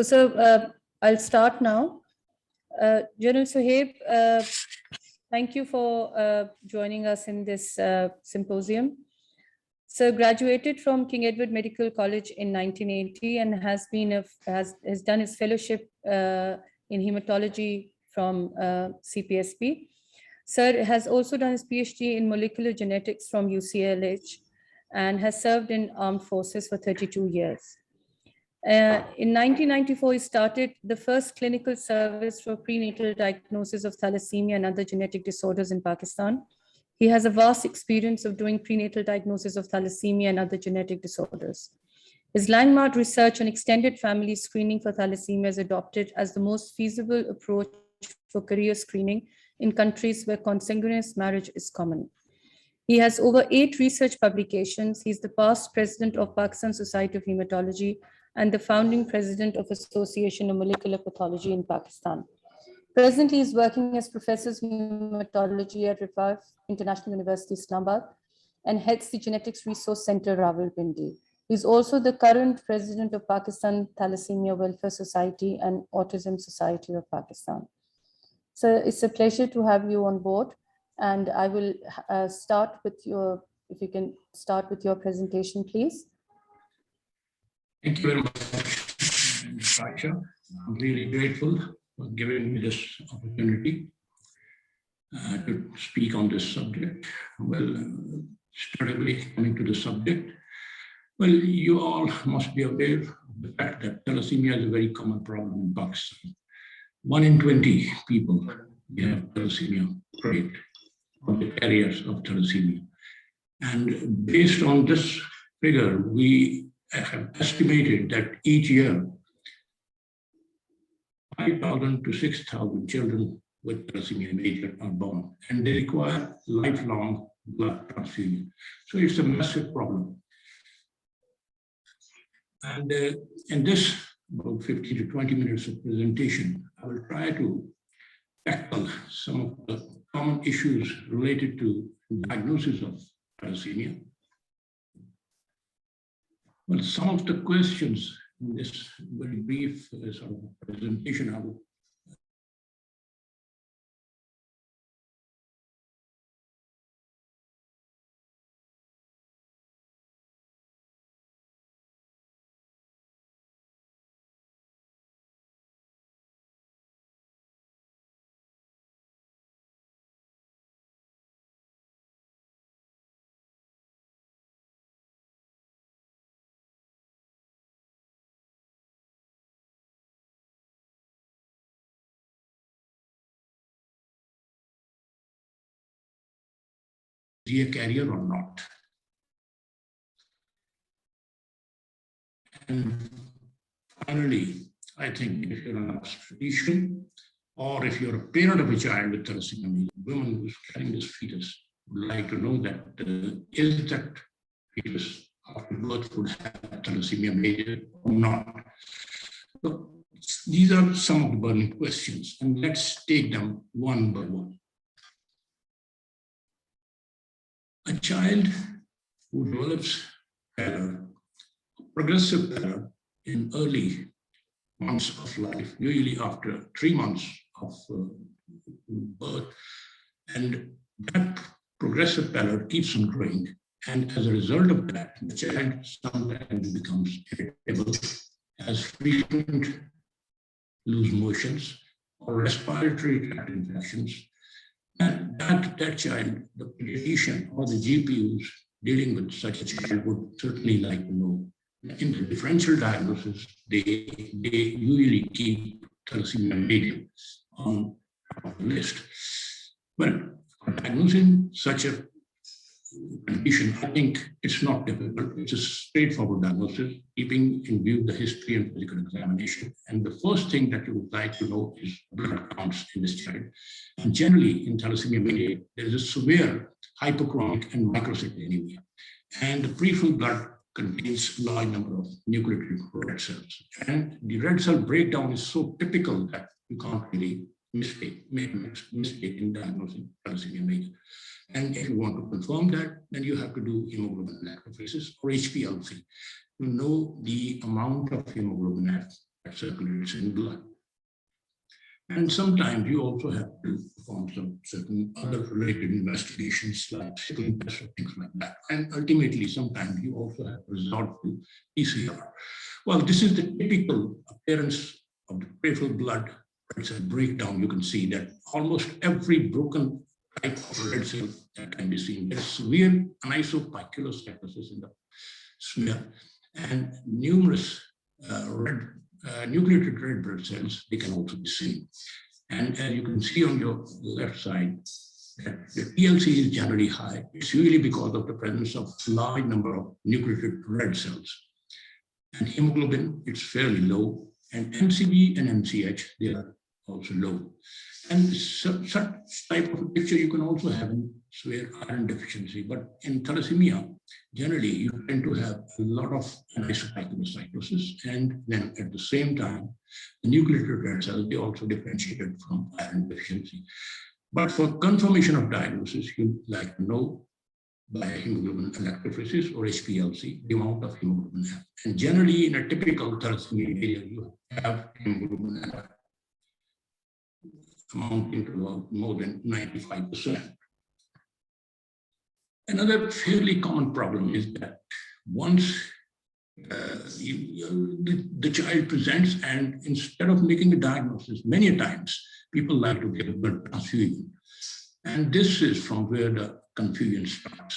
I'll start now. General Suhaib, thank you for joining us in this symposium. Sir graduated from King Edward Medical College in 1980 and has done his fellowship in hematology from CPSP. Sir has also done his PhD in molecular genetics from UCLH and has served in armed forces for 32 years. In 1994, he started the first clinical service for prenatal diagnosis of thalassemia and other genetic disorders in Pakistan. He has a vast experience of doing prenatal diagnosis of thalassemia and other genetic disorders. His landmark research on extended family screening for thalassemia is adopted as the most feasible approach for career screening in countries where consanguineous marriage is common. He has over 8 research publications. He's the past president of Pakistan Society of Hematology and the founding president of Association of Molecular Pathology in Pakistan. Presently, he's working as professor of hematology at Rifai International University, Islamabad, and heads the Genetics Resource Center, Rawalpindi. He's also the current president of Pakistan Thalassemia Welfare Society and Autism Society of Pakistan. So it's a pleasure to have you on board, and I will start with your, if you can start with your presentation, please. Thank you very much, Ayesha. I'm really grateful for giving me this opportunity to speak on this subject. Well, straightaway coming to the subject. Well, you all must be aware of the fact that thalassemia is a very common problem in Pakistan. 1 in 20 people have thalassemia rate of the carriers of thalassemia. And based on this figure, we have estimated that each year, 5,000 to 6,000 children with thalassemia major are born, and they require lifelong blood transfusion. So it's a massive problem. And in this about 15 to 20 minutes of presentation, I will try to tackle some of the common issues related to diagnosis of thalassemia. Well, some of the questions in this very brief sort of presentation, I will be a carrier or not. And finally, I think if you're an obstetrician or if you're a parent of a child with thalassemia, woman who's carrying this fetus would like to know that is that fetus after birth would have thalassemia major or not. So these are some of the burning questions, and let's take them one by one. A child who develops pallor, progressive pallor in early months of life, usually after 3 months of birth, and that progressive pallor keeps on growing. And as a result of that, the child sometimes becomes irritable, has frequent loose motions or respiratory tract infections. And that child, the pediatrician or the GP who's dealing with such a child would certainly like to know. In the differential diagnosis, they usually keep thalassemia major on the list. Well, diagnosing such a condition, I think it's not difficult. It's a straightforward diagnosis, keeping in view the history and physical examination. And the first thing that you would like to know is blood counts in this child. And generally, in thalassemia major, there is a severe hypochronic and microcytic anemia. And the peripheral blood contains a large number of nucleated red cells. And the red cell breakdown is so typical that you can't really make a mistake in diagnosing thalassemia major. And if you want to confirm that, then you have to do hemoglobin electrophoresis or HPLC to know the amount of hemoglobin F that circulates in blood. And sometimes you also have to perform some certain other related investigations like sickling tests or things like that. And ultimately, sometimes you also have to resort to PCR. Well, this is the typical appearance of the peripheral blood red cell breakdown. You can see that almost every broken type of red cell that can be seen. There's severe anisopoikilocytosis in the smear and numerous nucleated red blood cells, they can also be seen. And as you can see on your left side, that the PLC is generally high. It's usually because of the presence of a large number of nucleated red cells. And hemoglobin, it's fairly low. And MCV and MCH, they are also low. And such type of picture you can also have in severe iron deficiency. But in thalassemia, generally, you tend to have a lot of anisopoikilocytosis, and then at the same time, the nucleated red cells, they also differentiated from iron deficiency. But for confirmation of diagnosis, you like to know by hemoglobin electrophoresis or HPLC, the amount of hemoglobin F. And generally, in a typical thalassemia area, you have hemoglobin F amounting to about more than 95%. Another fairly common problem is that once the child presents, and instead of making a diagnosis, many times people like to get a blood transfusion. And this is from where the confusion starts.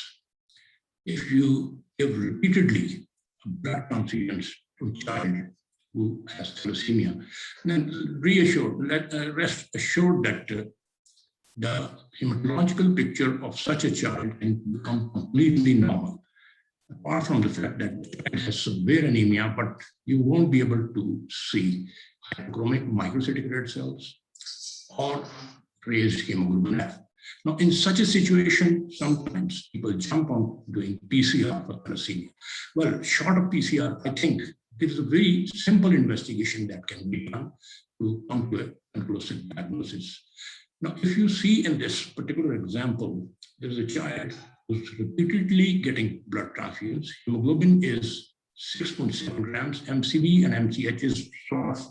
If you give repeatedly blood transfusions to a child who has thalassemia, then rest assured that the hematological picture of such a child can become completely normal. Apart from the fact that the child has severe anemia, but you won't be able to see hypochromic microcytic red cells or raised hemoglobin F. Now, in such a situation, sometimes people jump on doing PCR for thalassemia. Well, short of PCR, I think there is a very simple investigation that can be done to come to a conclusive diagnosis. Now, if you see in this particular example, there is a child who's repeatedly getting blood transfusions. Hemoglobin is 6.7 grams, MCV and MCH is sort of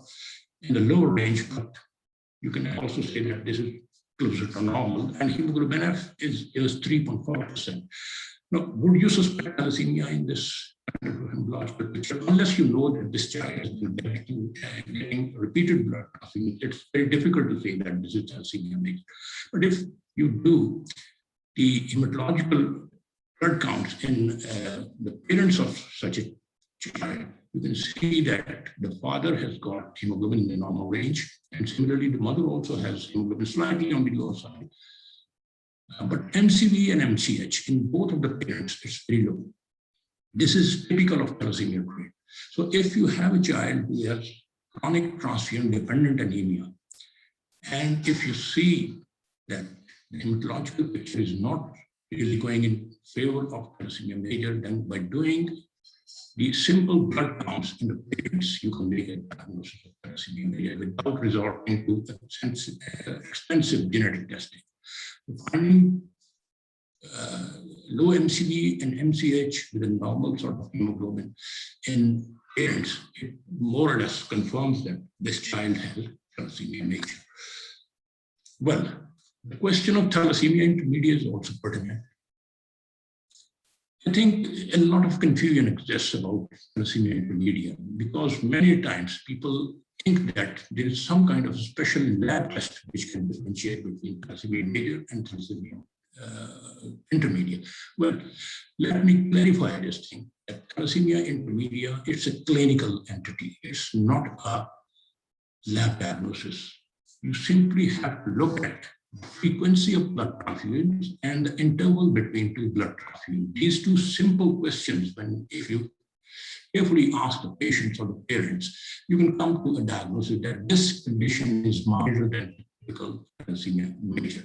in the lower range, but you can also say that this is closer to normal, and hemoglobin F is 3.4%. Now, would you suspect thalassemia in this hematological picture? Unless you know that this child has been getting repeated blood transfusion, it's very difficult to say that this is thalassemia major. But if you do the hematological blood counts in the parents of such a child, you can see that the father has got hemoglobin in the normal range, and similarly, the mother also has hemoglobin slightly on the lower side. But MCV and MCH in both of the parents is very low. This is typical of thalassemia trait. So if you have a child who has chronic transfusion-dependent anemia, and if you see that the hematological picture is not really going in favor of thalassemia major, then by doing the simple blood counts in the parents, you can make a diagnosis of thalassemia major without resorting to expensive genetic testing. Finding low MCV and MCH with a normal sort of hemoglobin in parents, it more or less confirms that this child has thalassemia major. Well, the question of thalassemia intermediate is also pertinent. I think a lot of confusion exists about thalassemia intermediate because many times people think that there is some kind of special lab test which can differentiate between thalassemia major and thalassemia intermediate. Well, let me clarify this thing. That thalassemia intermediate, it's a clinical entity. It's not a lab diagnosis. You simply have to look at the frequency of blood transfusions and the interval between two blood transfusions. These two simple questions, if you carefully ask the patients or the parents, you can come to a diagnosis that this condition is milder than typical thalassemia major.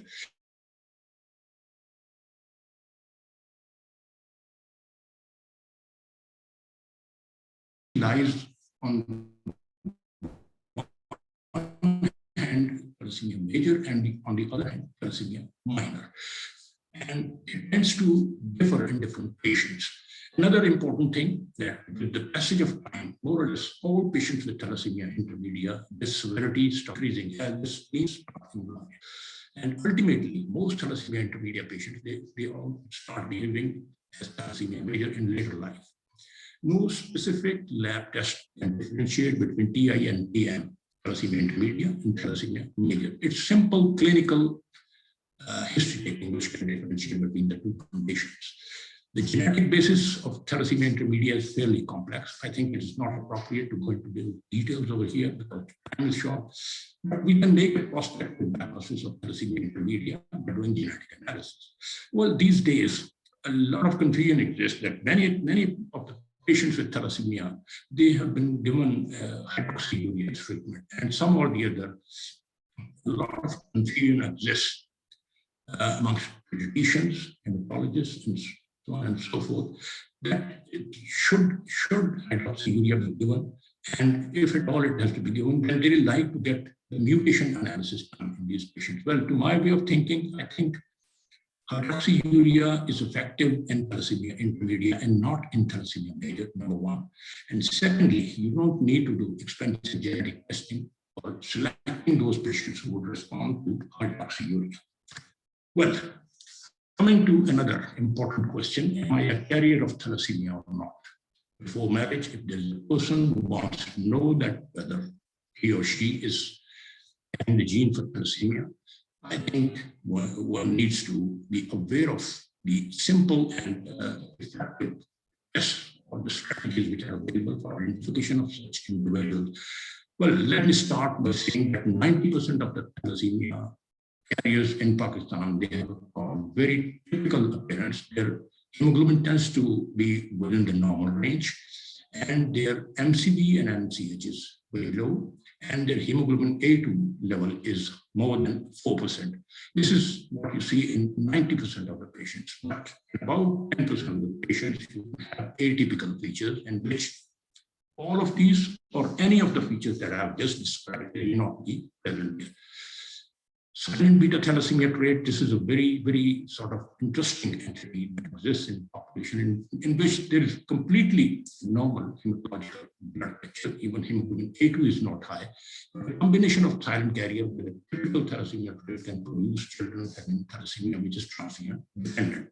Lies on one hand thalassemia major and on the other hand thalassemia minor. and it tends to differ in different patients. Another important thing that with the passage of time, more or less all patients with thalassemia intermedia, this severity starts increasing as this means in life. And ultimately, most thalassemia intermedia patients, they all start behaving as thalassemia major in later life. No specific lab test can differentiate between TI and TM, thalassemia intermedia and thalassemia major. It's simple clinical history taking which can differentiate between the two conditions. The genetic basis of thalassemia intermedia is fairly complex. I think it is not appropriate to go into the details over here because time is short. But we can make a prospective diagnosis of thalassemia intermedia by doing genetic analysis. Well, these days, a lot of confusion exists that many of the patients with thalassemia, they have been given hydroxyurea treatment, and some or the other, a lot of confusion exists amongst pediatricians, hematologists, and so on and so forth, that it should hydroxyurea be given, and if at all it has to be given, then they like to get the mutation analysis done in these patients. Well, to my way of thinking, I think hydroxyurea is effective in thalassemia intermedia and not in thalassemia major, number one. And secondly, you don't need to do expensive genetic testing or selecting those patients who would respond to hydroxyurea. Well, coming to another important question, am I a carrier of thalassemia or not? Before marriage, if there is a person who wants to know that whether he or she is having the gene for thalassemia, I think one needs to be aware of the simple and effective tests or the strategies which are available for identification of such individuals. Well, let me start by saying that 90% of the thalassemia carriers in Pakistan, they have a very typical appearance. Their hemoglobin tends to be within the normal range, and their MCV and MCH is very low, and their hemoglobin A2 level is more than 4%. This is what you see in 90% of the patients, but about 10% of the patients who have atypical features in which all of these or any of the features that I have just described may not be present. Silent beta thalassemia trait, this is a very, very sort of interesting entity that exists in population in which there is completely normal hematological blood picture. Even hemoglobin A2 is not high. A combination of silent carrier with a typical thalassemia trait can produce children having thalassemia, which is transient dependent.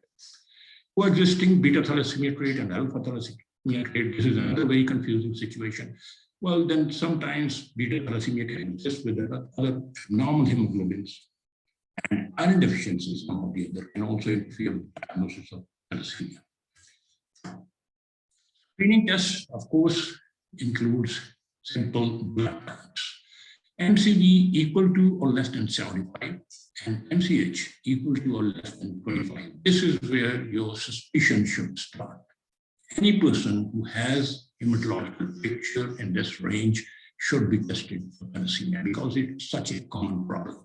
Coexisting beta thalassemia trait and alpha thalassemia trait, this is another very confusing situation. Well, then sometimes beta thalassemia can exist with other normal hemoglobins, and iron deficiencies, some of the other, can also interfere with diagnosis of thalassemia. Screening tests, of course, includes simple blood types. MCV equal to or less than 75, and MCH equal to or less than 25. This is where your suspicion should start. Any person who has hematological picture in this range should be tested for thalassemia because it's such a common problem.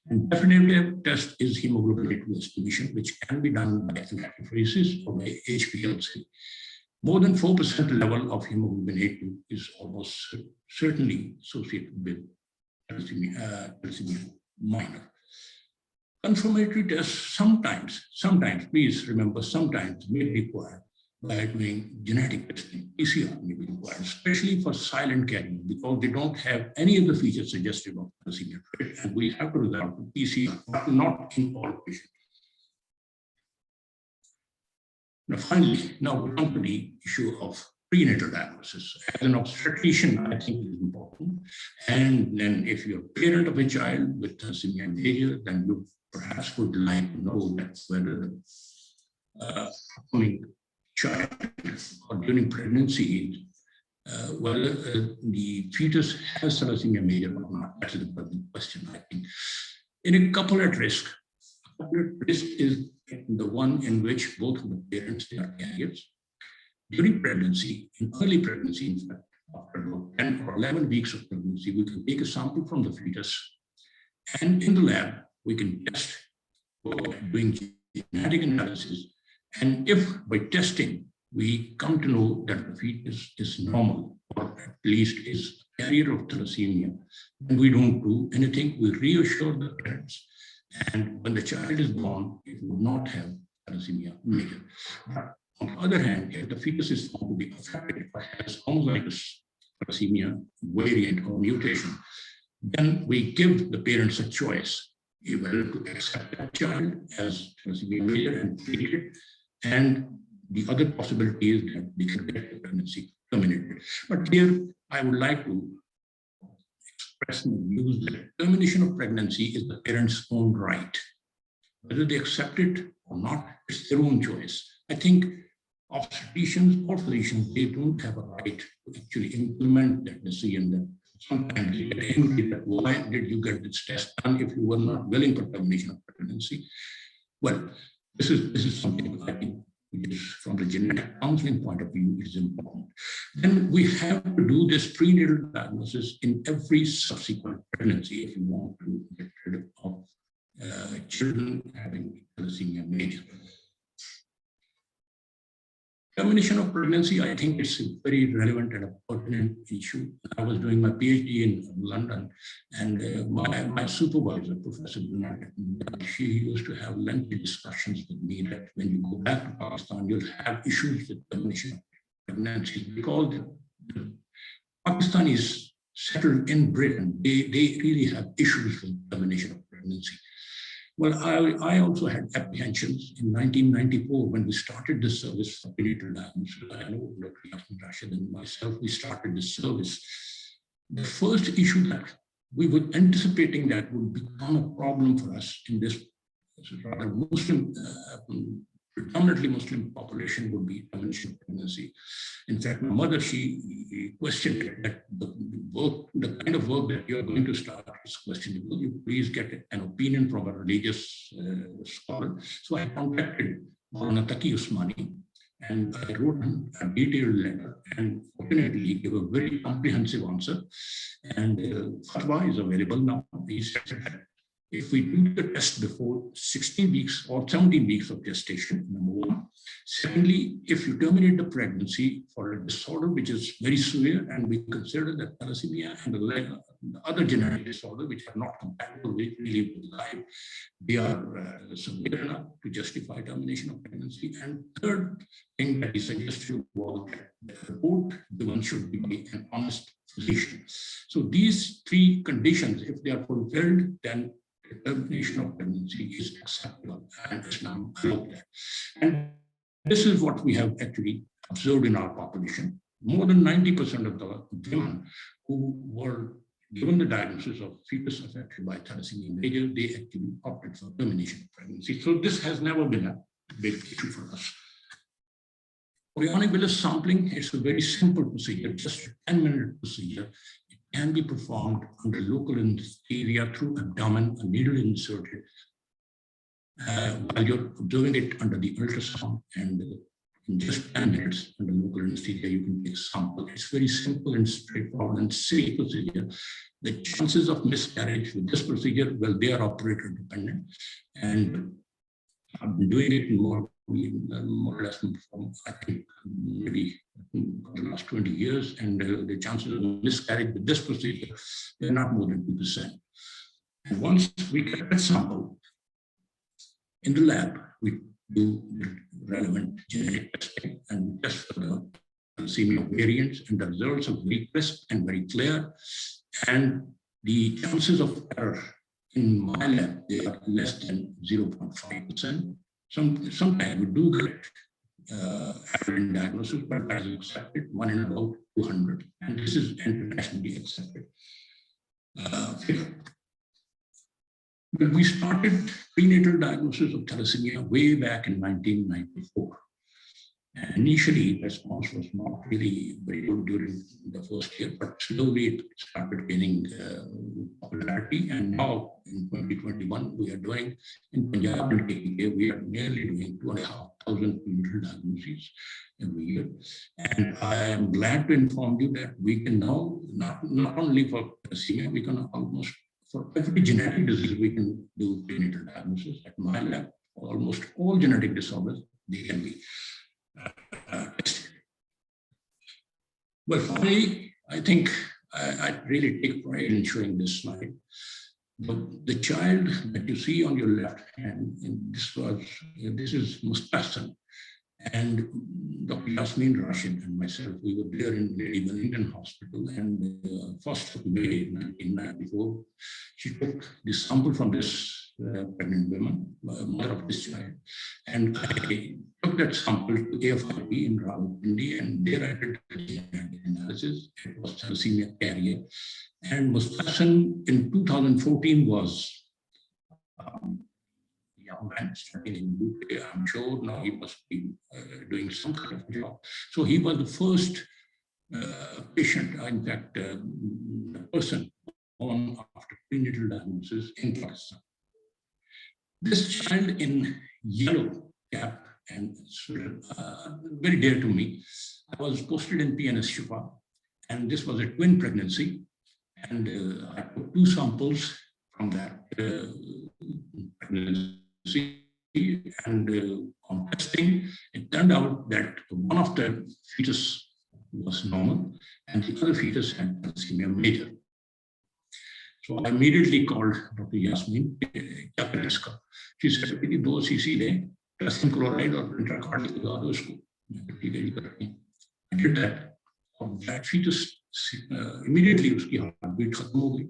And definitive test is hemoglobin A2 estimation, which can be done by electrophoresis or by HPLC. More than 4% level of hemoglobin A2 is almost certainly associated with thalassemia minor. Confirmatory tests sometimes, please remember, sometimes may be required by doing genetic testing. PCR may be required, especially for silent carriers, because they don't have any of the features suggestive of thalassemia trait, and we have to resort to PCR, but not in all patients. Now, finally, now we come to the issue of prenatal diagnosis. As an obstetrician, I think it is important. And then if you're a parent of a child with thalassemia major, then you perhaps would like to know that whether upcoming child or during pregnancy, whether the fetus has thalassemia major or not. That's the question, I think. In a couple at risk is the one in which both of the parents are carriers. During pregnancy, in early pregnancy, in fact, after about 10 or 11 weeks of pregnancy, we can take a sample from the fetus, and in the lab, we can test for doing genetic analysis. And if by testing, we come to know that the fetus is normal, or at least is a carrier of thalassemia, then we don't do anything. We reassure the parents And when the child is born, it would not have thalassemia major. But on the other hand, if the fetus is found to be affected or has homozygous thalassemia variant or mutation, then we give the parents a choice, whether to accept that child as thalassemia major and treat it, and the other possibility is that they can get the pregnancy terminated. But here, I would like to express my views that termination of pregnancy is the parents' own right. Whether they accept it or not, it's their own choice. I think obstetricians or physicians, they don't have a right to actually implement that decision. That sometimes they get angry that why did you get this test done if you were not willing for termination of pregnancy? Well, this is something I think which is from the genetic counseling point of view is important. Then we have to do this prenatal diagnosis in every subsequent pregnancy if you want to get rid of children having thalassemia major. Termination of pregnancy, I think it's a very relevant and pertinent issue. I was doing my PhD in London, and my supervisor, Professor Bilal, she used to have lengthy discussions with me that when you go back to Pakistan, you'll have issues with termination of pregnancy because Pakistan is settled in Britain. They really have issues with termination of pregnancy. Well, I also had apprehensions in 1994 when we started this service for prenatal diagnosis. I know Dr. Yasmin Rashid and myself, we started this service. The first issue that we were anticipating that would become a problem for us in this rather Muslim, predominantly Muslim population would be termination of pregnancy. In fact, my mother, she questioned that the kind of work that you're going to start is questionable. Will you please get an opinion from a religious scholar? So I contacted Maulana Taqi Usmani and I wrote a detailed letter, and fortunately he gave a very comprehensive answer. And fatwa is available now. He said that if we do the test before 16 weeks or 17 weeks of gestation, number one. Secondly, if you terminate the pregnancy for a disorder which is very severe, and we consider that thalassemia and the other genetic disorder which are not compatible with life, they are severe enough to justify termination of pregnancy. And third thing that he suggested was that the report given should be by an honest physician. So these three conditions, if they are fulfilled, then termination of pregnancy is acceptable and Islam allowed that. And this is what we have actually observed in our population. More than 90% of the women who were given the diagnosis of fetus affected by thalassemia major, they actually opted for termination of pregnancy. So this has never been a big issue for us. Embryonic villus sampling, it's a very simple procedure, just a 10-minute procedure. Can be performed under local anesthesia through abdomen, a needle inserted, while you're observing it under the ultrasound, and in just 10 minutes under local anesthesia, you can take sample. It's very simple and straightforward and safe procedure. The chances of miscarriage with this procedure, well, they are operator dependent. And I've been doing it more or less from, I think, maybe the last 20 years, and the chances of miscarriage with this procedure, they're not more than 2%. And once we get that sample in the lab, we do the relevant genetic testing and test for the thalassemia variants, and the results are very crisp and very clear. And the chances of error in my lab, they are less than 0.5%. Sometimes we do get error in diagnosis, but that is accepted, 1 in about 200. And this is internationally accepted. When we started prenatal diagnosis of thalassemia way back in 1994, and initially, the response was not really very good during the first year, but slowly it started gaining popularity. And now in 2021, we are doing in Punjab and KK, we are nearly doing 2,500 prenatal diagnoses every year. And I am glad to inform you that we can now, not only for thalassemia, we can almost, for every genetic disease, we can do prenatal diagnosis. At my lab, almost all genetic disorders, they can be tested. Well, finally, I think I really take pride in showing this slide. The child that you see on your left hand, this is Mustahsan. And Dr. Yasmin Rashid and myself, we were there in Lady Wellington Hospital, and 1st of May 1994, she took this sample from this pregnant woman, mother of this child, and I took that sample to AFIP in Rawalpindi, and there I did the analysis. It was thalassemia carrier, and Mustahsan in 2014 was young man studying in UK. I'm sure now he must be doing some kind of job. So he was the first patient, in fact, person born after prenatal diagnosis in Pakistan. This child in yellow cap and very dear to me, I was posted in PNS Shifa, and this was a twin pregnancy, and I took 2 samples from that pregnancy. And on testing, it turned out that one of the fetus was normal and the other fetus had thalassemia major. So I immediately called Dr. Yasmin. She said, 2 cc calcium chloride or intracardiac लगा दो उसको. I did that. That fetus immediately उसकी heartbeat खत्म हो गई.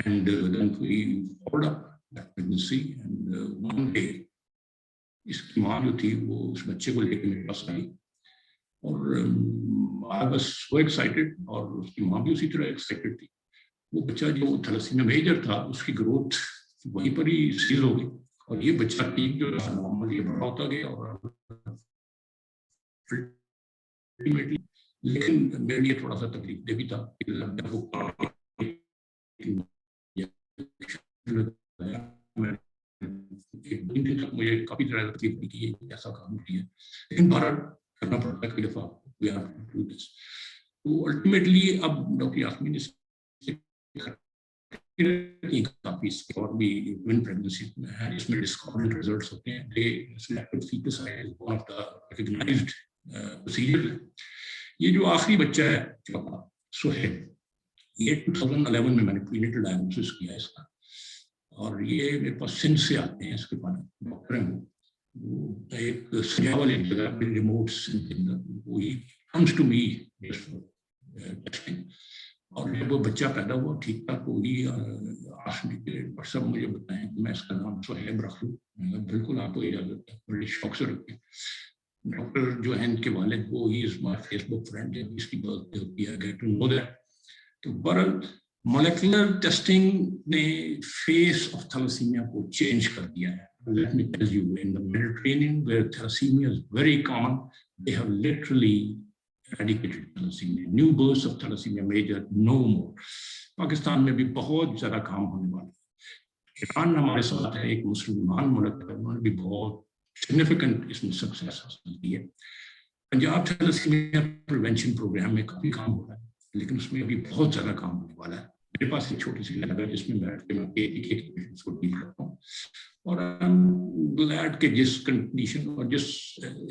And then we followed up that pregnancy, and one day इसकी माँ जो थी वो उस बच्चे को लेकर मेरे पास आई, और I was so excited, और उसकी माँ भी उसी तरह excited थी. वो बच्चा जो थैलेसीमिया मेजर था, उसकी ग्रोथ वहीं पर ही सीज हो गई, और ये बच्चा ठीक जो नॉर्मल ये बड़ा होता गया, और लेकिन मेरे लिए थोड़ा सा तकलीफ दे भी था. मुझे काफी तरह तकलीफ हुई कि ये ऐसा काम किया, लेकिन बार करना पड़ता है कई दफा. We have to do this. तो अल्टीमेटली अब डॉक्टर यास्मीन काफी इसके और भी ट्विन प्रेगनेंसी है, इसमें डिस्कॉर्डेंट रिजल्ट्स होते हैं. दे सिलेक्टेड फीटस है, one of the recognised procedure. ये जो आखिरी बच्चा है सुहेब, ये 2011 में मैंने प्रीनेटल डायग्नोसिस किया इसका, और ये मेरे पास सिंध से आते हैं. इसके पास डॉक्टर हैं, वो एक सजावल एक जगह पे रिमोट सिंध, वो ही कम्स टू मी टेस्टिंग. और जब वो बच्चा पैदा हुआ ठीक था, तो वही आशमी के सब मुझे बताएं कि मैं इसका नाम सुहेब रख लूँ. बिल्कुल आपको इजाजत है, बड़े शौक से रखें. डॉक्टर जो है इनके वालिद, वो he is my Facebook friend, जब इसकी बर्थडे होती है, गेट टू नो दैट. तो बहरहाल molecular testing ने face of thalassemia को change कर दिया है. Let me tell you, in the Mediterranean, where thalassemia is very common, they have literally eradicated thalassemia. New births of thalassemia major, no more. Pakistan में भी बहुत ज़्यादा काम होने वाला है. ईरान हमारे साथ है, एक मुसलमान मुल्क है, उन्होंने भी बहुत significant इसमें सक्सेस हासिल की है. पंजाब थैलेसीमिया प्रिवेंशन प्रोग्राम में काफ़ी काम हो रहा है, लेकिन उसमें अभी बहुत ज़्यादा काम होने वाला है. मेरे पास एक छोटी सी लैब है जिसमें बैठ के मैं एक पेशेंट्स को डील करता हूँ, और आई एम ग्लैड के जिस कंडीशन और जिस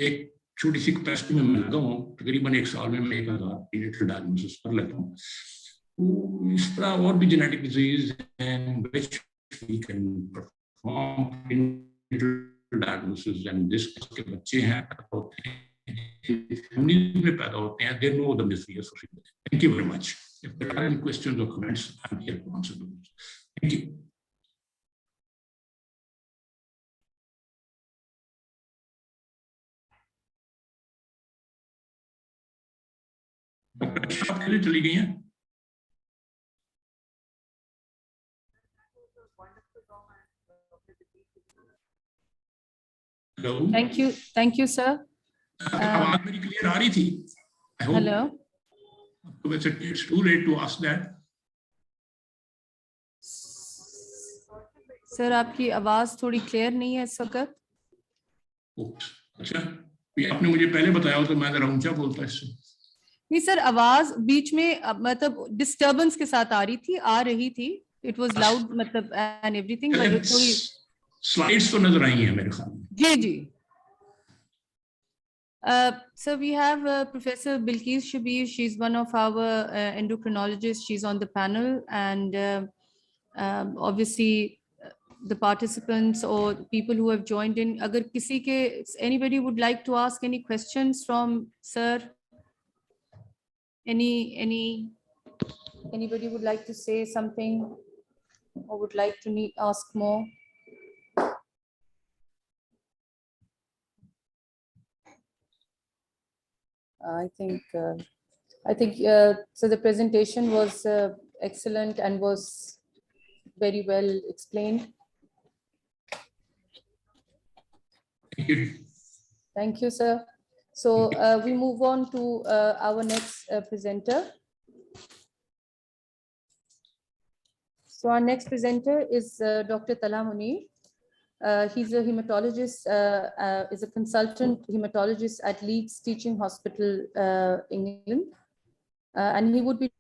एक छोटी सी कैपेसिटी में मैं लगा हूँ, तकरीबन 1 साल में मैं 1000 प्रीनेटल डायग्नोसिस कर लेता हूँ. तो इस तरह और भी genetic disease and which we can perform prenatal diagnosis, and this के बच्चे हैं फैमिली में पैदा होते हैं, they know the misery associated with it. Thank you very much. If there are any questions or comments, I'm here to answer those. Thank you. Doctor Ayesha आप पहले चली गई हैं. हेलो. Thank you, sir. आवाज मेरी क्लियर आ रही थी? Hello. तो वैसे it's too late to ask that. Sir आपकी आवाज थोड़ी क्लियर नहीं है इस वक्त. अच्छा, आपने मुझे पहले बताया हो तो मैं जरा ऊंचा बोलता इससे. नहीं सर, आवाज बीच में मतलब डिस्टर्बेंस के साथ आ रही थी. इट वाज लाउड मतलब एंड एवरीथिंग, बट थोड़ी स्लाइड्स तो नजर आई हैं मेरे ख्याल में. जी जी. So we have Professor Bilkis Shabir. She's one of our endocrinologists. She's on the panel, and Obviously, the participants or people who have joined in, agar kisi ke, anybody would like to ask any questions from sir? Anybody would like to say something or would like to ask more? I think so. The presentation was excellent and was very well explained. Thank you. Thank you, sir. So we move on to our next presenter. So our next presenter is Dr. Talha Munir. He's a hematologist, is a consultant hematologist at Leeds Teaching Hospital, England. And he would be